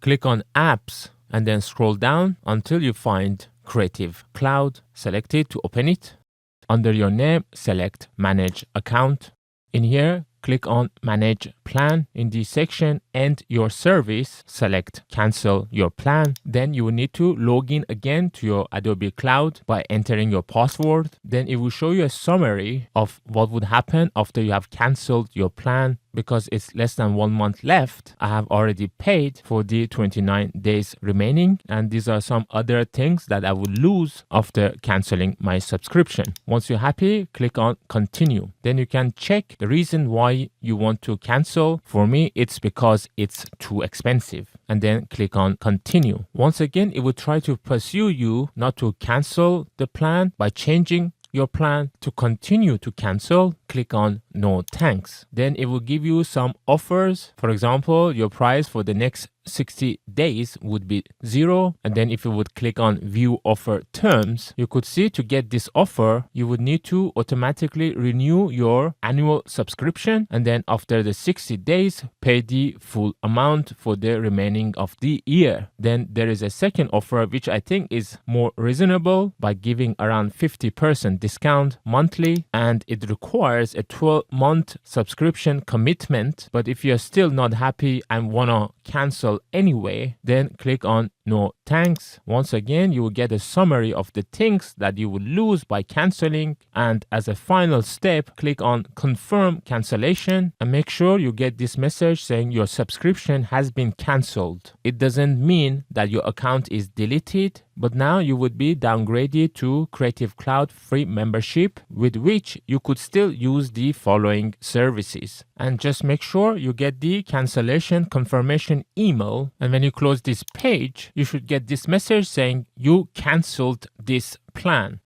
Click on Apps and then scroll down until you find Creative Cloud. Select it to open it. Under your name, select Manage Account. In here, click on Manage Plan. In the section End Your Service, select Cancel Your Plan. Then you will need to log in again to your Adobe Cloud by entering your password. Then it will show you a summary of what would happen after you have canceled your plan. Because it's less than 1 month left, I have already paid for the 29 days remaining. And these are some other things that I would lose after canceling my subscription. Once you're happy, click on Continue. Then you can check the reason why you want to cancel. For me, it's because it's too expensive. And then click on Continue. Once again, it will try to pursue you not to cancel the plan by changing your plan. To continue to cancel, click on No Thanks. Then it will give you some offers. For example, your price for the next 60 days would be 0. And then if you would click on View Offer Terms, you could see to get this offer, you would need to automatically renew your annual subscription. And then after the 60 days, pay the full amount for the remaining of the year. Then there is a second offer, which I think is more reasonable by giving around 50% discount monthly. And it requires a 12-month subscription commitment. But if you're still not happy and wanna cancel anyway, then click on No Thanks. Once again, you will get a summary of the things that you would lose by canceling. And as a final step, click on Confirm Cancellation and make sure you get this message saying your subscription has been canceled. It doesn't mean that your account is deleted, but now you would be downgraded to Creative Cloud free membership, with which you could still use the following services. And just make sure you get the cancellation confirmation email. And when you close this page, you should get this message saying you canceled this plan.